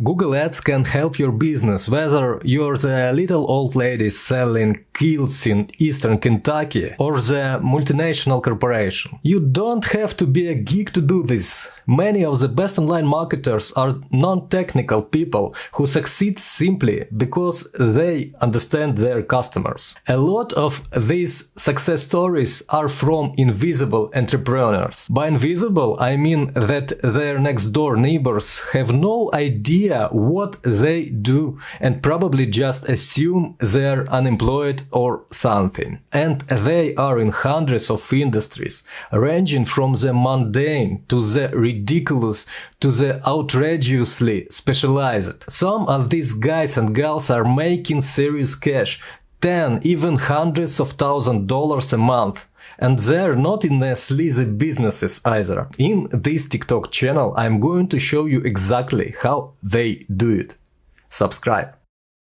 Google Ads can help your business, whether you're the little old lady selling kilts in Eastern Kentucky or the multinational corporation. You don't have to be a geek to do this. Many of the best online marketers are non-technical people who succeed simply because they understand their customers. A lot of these success stories are from invisible entrepreneurs. By invisible, I mean that their next-door neighbors have no idea what they do and probably just assume they're unemployed or something. And they are in hundreds of industries, ranging from the mundane to the ridiculous to the outrageously specialized. Some of these guys and gals are making serious cash, 10, even hundreds of $1,000s a month. And they're not in the sleazy businesses either. In this TikTok channel I'm going to show you exactly how they do it. Subscribe.